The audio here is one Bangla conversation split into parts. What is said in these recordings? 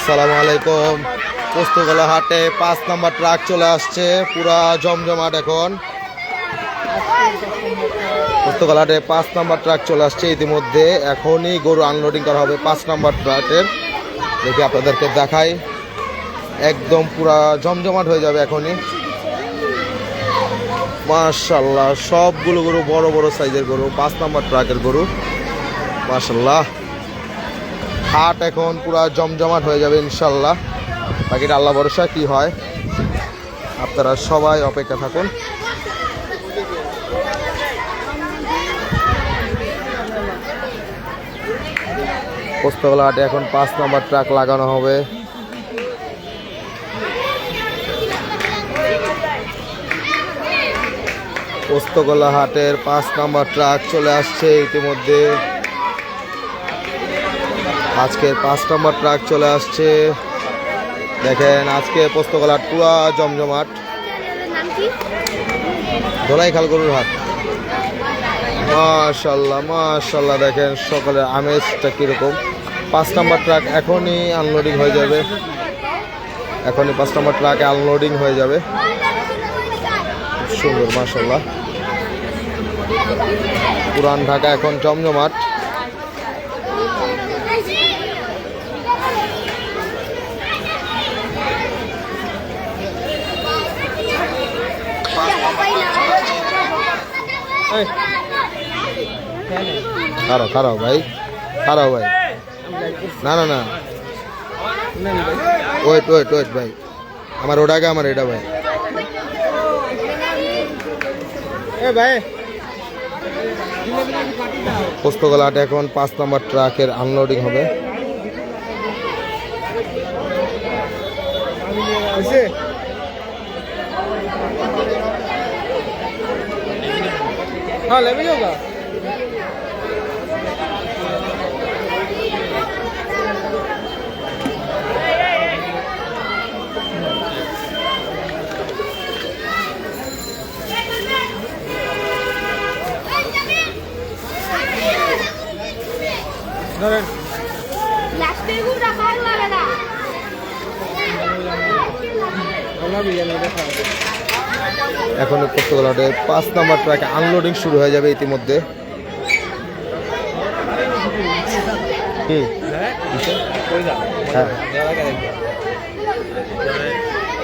আসসালামু আলাইকুম। পোস্তগোলা হাটে 5 নম্বর ট্রাক চলে আসছে, পুরা জমজমাট। এখন পোস্তগোলা হাটে 5 নম্বর ট্রাক চলে আসছে ইতিমধ্যে। এখনই গরু আনলোডিং করা হবে 5 নম্বর ট্রাকের। দেখি আপনাদেরকে দেখাই, একদম পুরা জমজমাট হয়ে যাবে এখনই। মাশাআল্লাহ, সবগুলো গরু বড় বড় সাইজের গরু, 5 নম্বর ট্রাকের গরু। মাশাআল্লাহ, হাট এখন পুরা জমজমাট হয়ে যাবে ইনশাল্লাহ। বাকিটা আল্লাহ ভরসা, কি হয় আপনারা সবাই অপেক্ষা থাকুন। পোস্তগোলা হাটে এখন 5 নম্বর ট্রাক লাগানো হবে। পোস্তগোলা হাটের 5 নম্বর ট্রাক চলে আসছে ইতিমধ্যে। আজকের 5 নম্বর ট্রাক চলে আসছে। দেখেন, আজকে পোস্তগোলা হাট পুরা জমজমাট। ধোলাইখাল গরুর হাট। মাশাআল্লাহ মাশাআল্লাহ, দেখেন সকালের আমেজটা কিরকম। 5 নম্বর ট্রাক এখনই আনলোডিং হয়ে যাবে। এখনই 5 নম্বর ট্রাকে আনলোডিং হয়ে যাবে। সুন্দর মাশাআল্লাহ, পুরান ঢাকা এখন জমজমাট। খারাপ খারাপ ভাই, খারাপ ভাই, না না না, ওয়েট ওয়েট ওয়েট ভাই, আমার ওটাকে আমার এটা ভাই। পোস্তগোলা হাটে এখন 5 নম্বর ট্রাকের আনলোডিং হবে। এখন পোস্তগোলা হাটে 5 নম্বর ট্রাকে আনলোডিং শুরু হয়ে যাবে ইতিমধ্যে।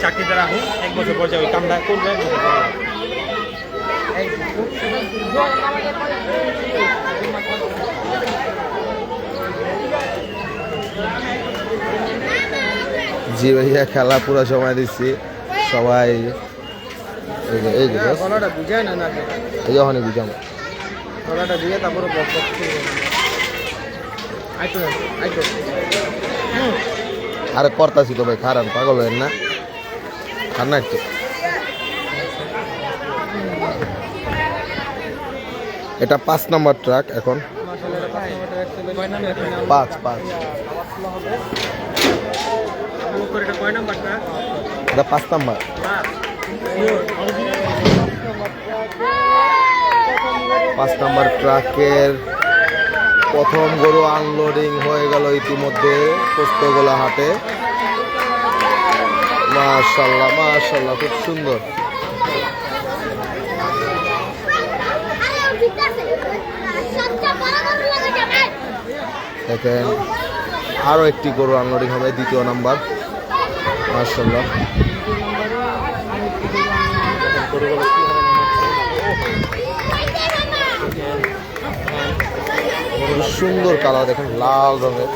চাকরিদার আহুন 1 বছর পর যাবে, কামটা করবে। জি ভাইয়া, খেলা পুরো সময় দিচ্ছি সবাই। এই যে বুঝায় না না, এই যখনই বুঝাম গলাটা দিয়ে তারপরে আরে করতাছি তো ভাই, খারাপ পাগল হয় না, খান না একটু। এটা 5 নম্বর ট্রাক এখন। 5 এটা 5 নম্বর। 5 নম্বর ট্রাকের প্রথম গরু আনলোডিং হয়ে গেল ইতিমধ্যে পোস্তগোলা হাটে। মাশাআল্লাহ মাশাআল্লাহ, খুব সুন্দর। দেখেন, আরো একটি গরু আনলোডিং হবে, 2য় নাম্বার। মাশাআল্লাহ, সুন্দর কালার, দেখেন লাল রঙের।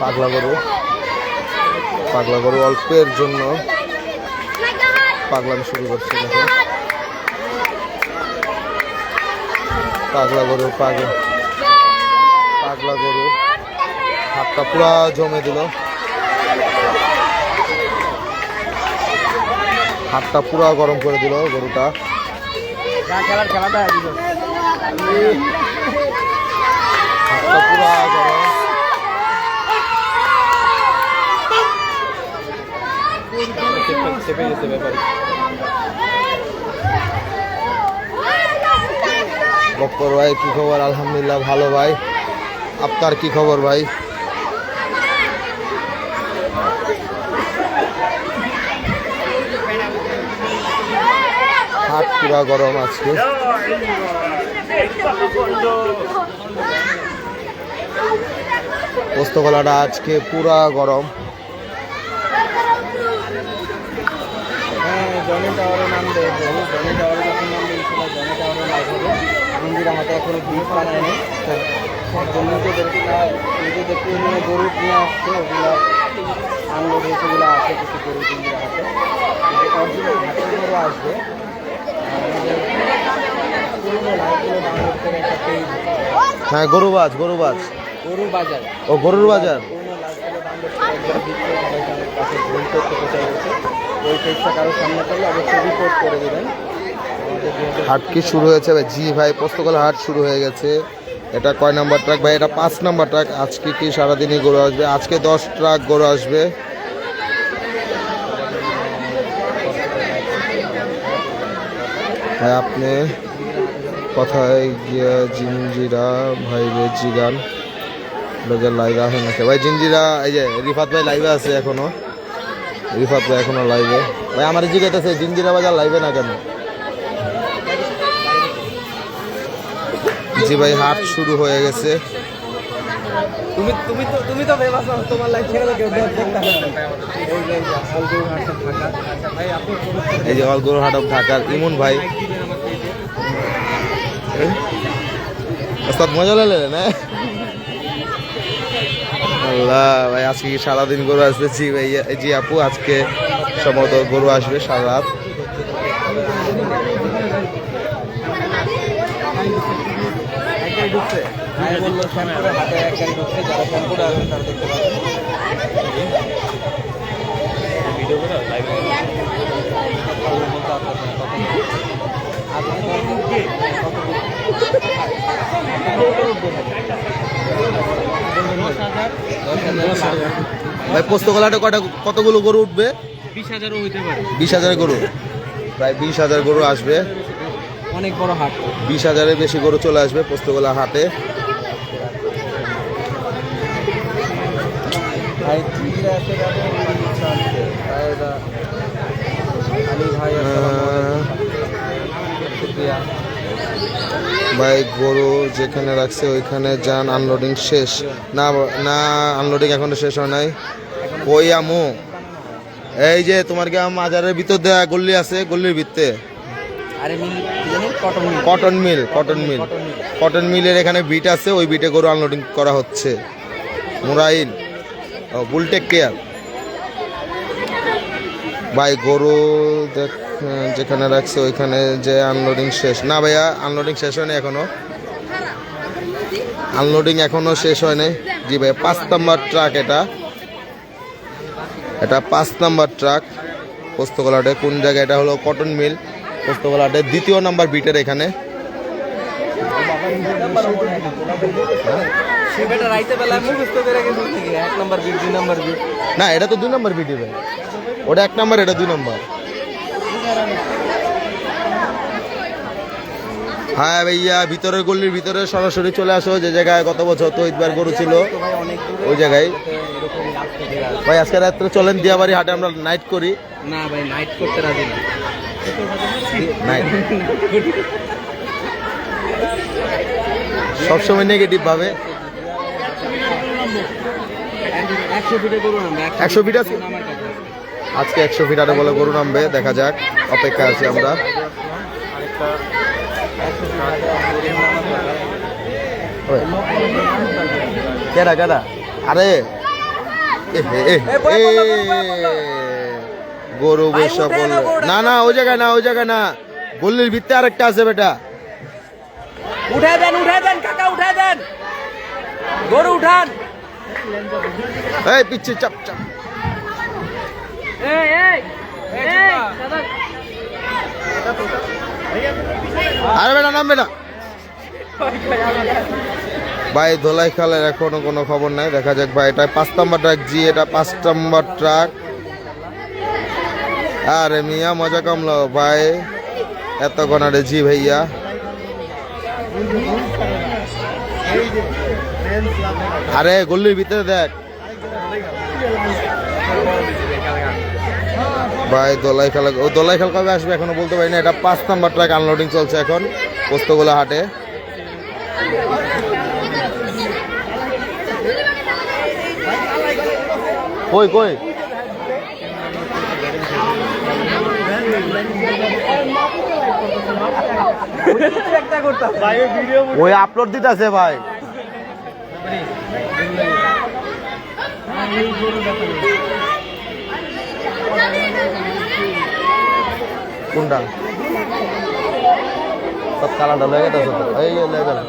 পাগলা গরু, পাগলা গরু অল্পের জন্য পাগলামি শুরু করছে। দেখেন, পাগলা গরু, পাগলা গরু হাতটা পুরা জমে দিল। হাতটা পুরা গরম করে দিল গরুটা। বক্কর ভাই কি খবর? আলহামদুলিল্লাহ ভালো ভাই, আপনার কি খবর ভাই? হাট পুরা গরম আজকে। পোস্তকলাটা আজকে পুরা গরম। জনি টাওয়ারে নামবে, জনি টাওয়ারে যখন নামবে ইনশাল্লাহ জনি টাওয়ারে লাইভ হবে। মন্দির আমাদের এখন ভিড় বানায়নি, নিজেদের পরিমাণে গরু নিয়ে আসছে, ওগুলো আনলোড হয়েছে, ওগুলো আছে কিছু গরু মন্দির হাতে, অরিজিনাল হাটের গরু আসবে। হ্যাঁ গরুবাজ, গরুবাজ, গরু বাজার, ও গরুর বাজার। ওই পেজটা কারো সামনে করলে অবশ্যই রিপোর্ট করে দেবেন। হাট কি শুরু হয়েছে ভাই? জি ভাই, পোস্তকলা হাট শুরু হয়ে গেছে। এটা কয় নাম্বার ট্রাক ভাই? এটা 5 নাম্বার ট্রাক। আজকে কি সারাদিনই গরু আসবে? আজকে 10 ট্রাক গরু আসবে। ভাই আপনি কোথায় গিয়া জিঞ্জিরা ভাই রে জিগান লোকের লাইভে আসেন নাকি ভাই? জিঞ্জিরা এই যে রিফাত ভাই লাইভে আছে এখনো, রিফাত ভাই এখনো লাইভে। ভাই আমার জিজ্ঞাসা জিঞ্জিরা বাজার লাইভে না কেন? জি ভাই হাট শুরু হয়ে গেছে। তুমি তো বেবাস, তোমার লাইভ ছেড়ে কেউ দেখতে হবে। এই যে অলগোর হাট অফ ঢাকার ইমন ভাই। ওস্তাদ মজা লাগলেন না? আল্লাহ ভাই আজকে কি সারাদিন গরু আসবে? জি ভাই, জি আপু আজকে সম্ভবত গরু আসবে সারা রাত। ভাই পোস্তকলাটা কতগুলো গরু উঠবে? 20,000ও হইতে পারে। 20,000 গরু, প্রায় 20,000 গরু আসবে। অনেক বড় হাট, 20,000-এর বেশি গরু চলে আসবে পোস্তকলা হাটে। ভাই গরু যেখানে রাখছে ওইখানে যান, আনলোডিং শেষ না? না আনলোডিং এখনো শেষ হয় নাই। ওই আমু এই যে তোমার কি মাজারের ভিতর দেয়া গল্লি আছে, গল্লির ভিতরে কটন মিল, কটন মিলের এখানে বিট আছে, ওই বিটে গরু আনলোডিং করা হচ্ছে। মুরাইল বুলটেক কেয়ার ভাই গরু যেখানে রাখছে ওইখানে যে আনলোডিং শেষ না? ভাইয়া আনলোডিং শেষ হয়নি এখনো, আনলোডিং এখনো শেষ হয় নাই। জি ভাই 5 নাম্বার ট্রাক, এটা 5 নাম্বার ট্রাক পোস্তকলাটে। কোন জায়গায়? এটা হলো কটন মিল পোস্তকলাটে 2 নাম্বার বিটের এখানে। না এটা তো 2 নাম্বার বিটি ভাই, ওটা 1 নাম্বার, এটা 2 নাম্বার। হ্যাঁ ভাইয়া ভিতরের গল্লির ভিতরে সরাসরি চলে আসো, যে জায়গায় গত বছর তো ঈদবার গরু ছিল ওই জায়গায়। ভাই আজকে রাত্রে চলেন দিয়াবাড়ি হাটে আমরা নাইট করি। না ভাই নাইট করতে রাজি না, নাইট সবসময় নেগেটিভ ভাবে। 100 ফিটে গরু নামবে, 100 ফিট আছে আজকে, 100 ফিট আরে বলে গরু নামবে, দেখা যাক, অপেক্ষা আছি আমরা। কেডা কেডা? আরে গরু বেশা বললো না, না ওই জায়গায় না, ওই জায়গায় না, গল্লির ভিত্তি আরেকটা আছে বেটা। উঠায় দেন কাকা, উঠায় দেন গরু, উঠান। এই পিচ্ছি চাপ চাপ। আরে বেটা নাম বেটা। ভাই ধোলাই খালের এখনো কোনো খবর নাই, দেখা যাক ভাই। এটা 5 নাম্বার ট্রাক। জি এটা 5 নাম্বার ট্রাক। আরে মিয়া মজা কামলো ভাই এত গনারে। জি ভাইয়া আরে গল্লির ভিতরে দেখ ভাই, দোলাই খেলা, ও দোলাই খেলা কবে আসবে এখনো বলতে পারি না। এটা 5 নাম্বার ট্রাক আনলোডিং চলছে এখন পোস্তগোলা হাটে। কই কই ওই আপলোড দিতেছে ভাই। কোনটা সব কালারটা লেগে গেছে তো, এই লেগে গেল।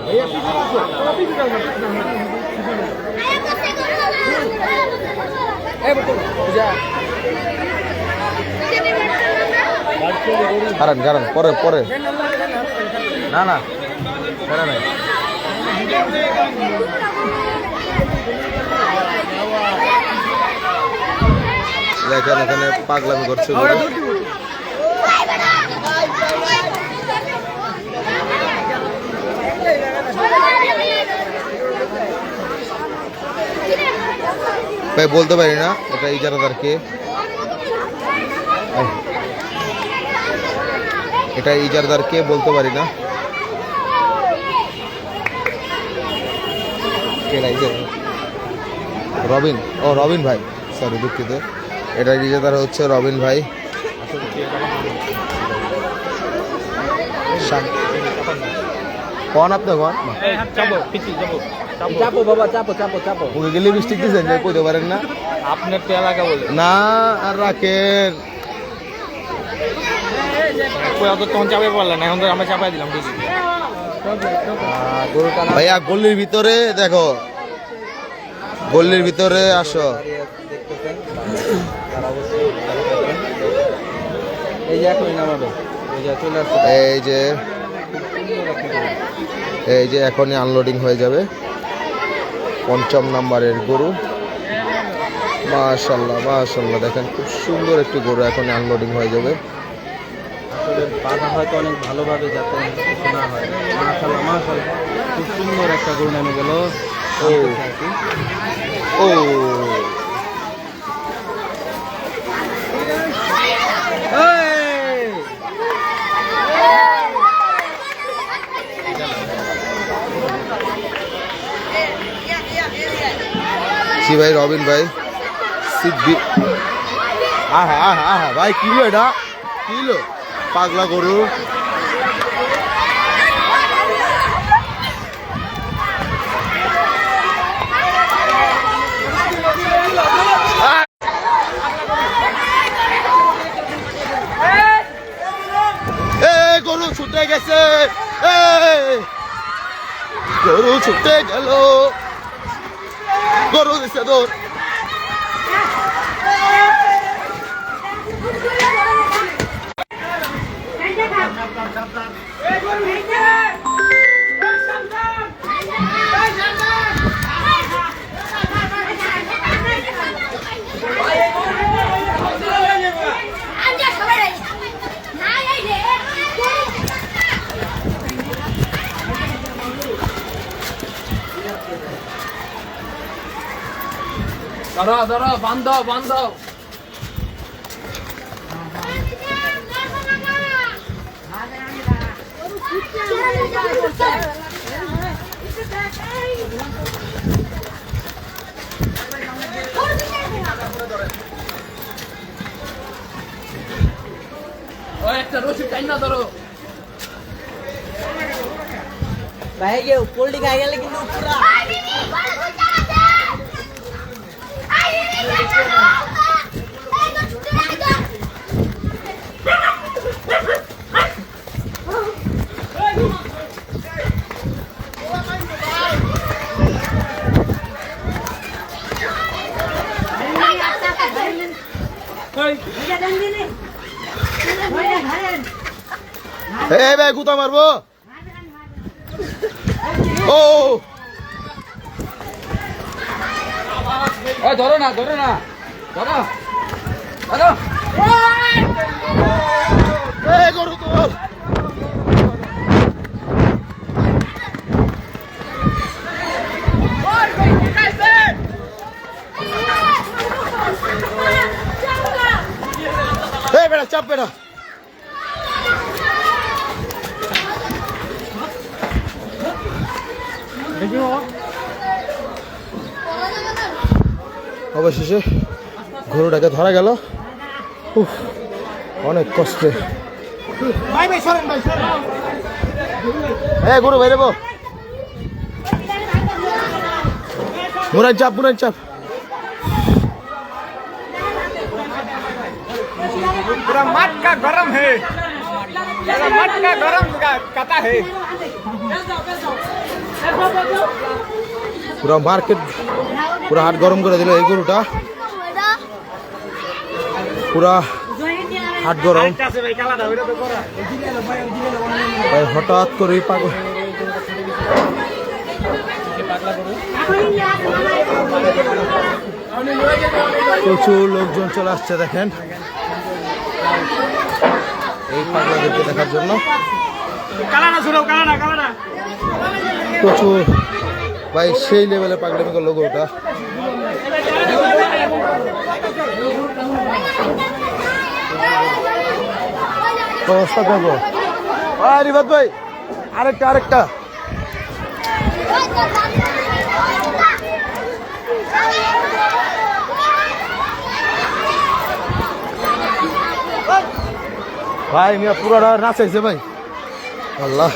কারণ কারণ পরে পরে না না কারণ নাই। দেখেন এখানে পাগলামি করছে গরু। ভাই বলতে পারি না এটা ইজারাদার কে, এটা ইজারাদার কে বলতে পারি না। রবিন, ও রবিন ভাই, সরি দুঃখিত। এটা ইজারাদার হচ্ছে রবিন ভাই। কোন আপনি কোন চাপো বাবা, চাপো চাপো চাপো। ওকে গেলে লিপস্টিক দিয়েছেন যে কইতে পারেন না আপনার তো এলাকা বলে না, আর রাখেন তখন চাপাই পারলেন, এখন তো আমরা চাপাই দিলাম গরুটা। ভাইয়া গল্লির ভিতরে দেখো, গল্লির ভিতরে আসো। এই যে এখনই নামাবে, এই যে চলে আসছে। এই যে এখনই আনলোডিং হয়ে যাবে 5ম নাম্বারের গরু। মাশাআল্লাহ মাশাআল্লাহ, দেখেন খুব সুন্দর একটি গরু এখনই আনলোডিং হয়ে যাবে। আসলে বাধা হয়তো অনেক ভালোভাবে যাতে কিছু না হয়। মাশাআল্লাহ মাশাআল্লাহ, খুব সুন্দর একটা গরু নেমে গেল। ও ও জি ভাই, রবিন ভাই সিদ্ধি। আহা আহা আহা ভাই, কিলো এটা কিলো পাগলা গরু। গরু ছুটে গেছে, গরু ছুটে গেল, গরু দিছে দৌড়। ধরো ধরো, বান্ধ বান্ধ। একটা রশি টাইম না ধরো ভাই, গিয়ে পোল্ট্রি খাই গেলে কিন্তু ভাই গুতা মারবো। ও ধরো না, ধরো না, ধরো ধরো। গরু তোর চাপ বেটা অবশেষে গরুটাকে ধরা গেল উফ, অনেক কষ্টে হ্যাঁ গরু বাইরে মুরান চাপ पूरा मटका गरम है पूरा मटका गरम कता है পুরা মার্কেট পুরা হাট গরম করে দিল এই গরুটা পুরা হাট গরম ভাই হঠাৎ করে পাগল প্রচুর লোকজন চলে আসছে দেখেন এই পাগলাদেরকে দেখার জন্য প্রচুর ভাই সেই লেভেলে পাগলামি করলো গরুটা অবস্থা দেখো রিবাদ ভাই আরেকটা ভাই মিয়া পুরোটা নাচাইছে ভাই আল্লাহ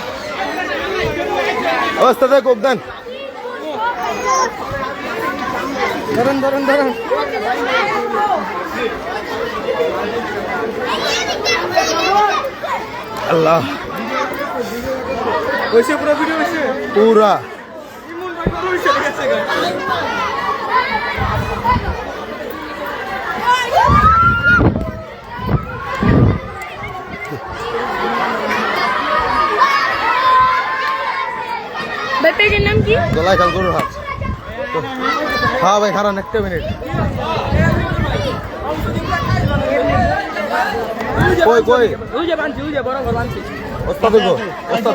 অবস্থা দেখো দেন ধরেন আল্লাহ পুরা ভিডিও পুরা পেজের নাম কি? দোলাইখাল গরুর হাট হ্যাঁ ভাই খারাপ একটা মিনিট কই ওস্তাদ দেখো ওস্তাদ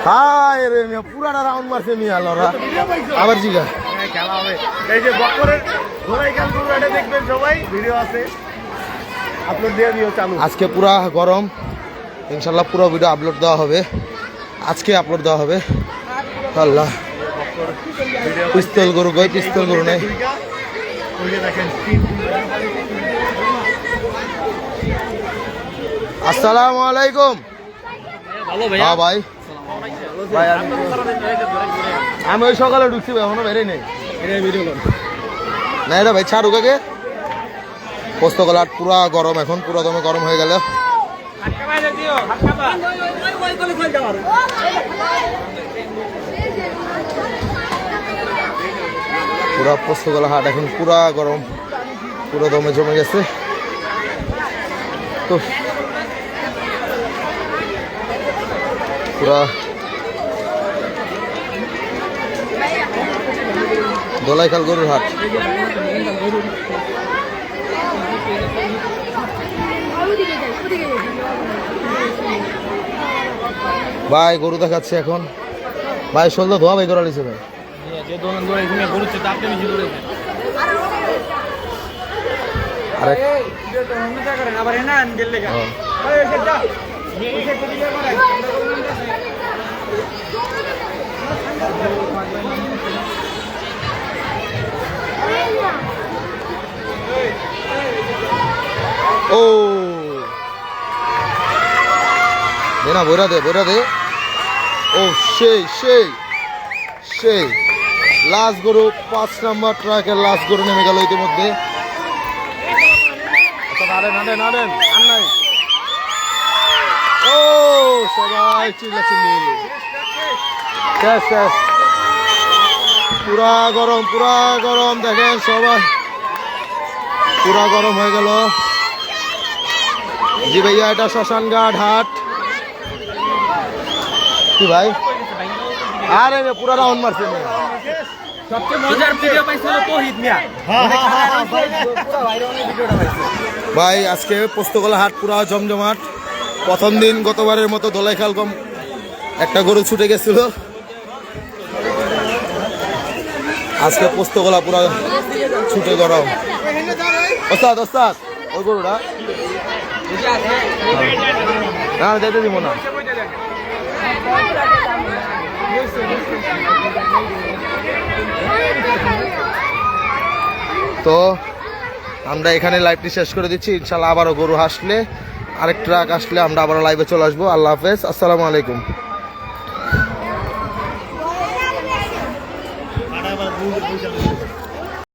হায় রে মিয়া পুরাটা রাউন্ড মারছে মিয়া লরা আবার জিগা খেলা হবে এই যে বকরের দোলাইখাল গরুর হাটে দেখবেন সবাই ভিডিও আছে আপলোড দিয়ে দিও চালু আজকে পুরা গরম ইনশাল্লাহ পুরো ভিডিও আপলোড দেওয়া হবে আজকে আপলোড দেওয়া হবে আল্লাহ পিস্তল গরু কই পিস্তল গরু নাই আসসালামু আলাইকুম হ্যাঁ ভাই আমি ওই সকালে ঢুকছি ভাই এখনো বেরোই নেই না এটা ভাই ছাড়ুক আগে পোস্তকলাট পুরা গরম এখন পুরো দমে গরম হয়ে গেল পুরা পোস্তকলা হাট এখন পুরা গরম পুরো দমে জমে গেছে তো পুরা দোলাইখাল গরুর হাট ভাই গরু দেখাচ্ছে এখন ভাই শোল ধোয়া ভাই করা লিছে ভাই ও দে না বইরা দে ও সেই লাস্ট গরু 5 নম্বর ট্রাকের লাস্ট গরু নেমে গেল ইতিমধ্যে নাড়েন ও সবাই চিল্লাচিল্লি শেষ পুরা গরম দেখেন সবাই পুরা গরম হয়ে গেল জি ভাইয়া এটা শ্মশানঘাট হাট কি ভাই আরে পুরা রাউন্ড মারছে সবচেয়ে মজার ভিডিও পাইছিল তৌহিদ মিয়া ভাই আজকে পোস্তগোলা হাট পুরা জমজমাট প্রথম দিন গতবারের মতো দোলাইখাল কম একটা গরু ছুটে গেছিল আজকে পোস্তগোলা পুরা ছুটে গরম ওস্তাদ ওই গরুটা না যেতে দিব না। তো আমরা এখানে লাইভটি শেষ করে দিচ্ছি। ইনশাল্লাহ আবারও গরু আসলে, আরেক ট্রাক আসলে আমরা আবারও লাইভে চলে আসবো। আল্লাহ হাফেজ, আসসালামু আলাইকুম।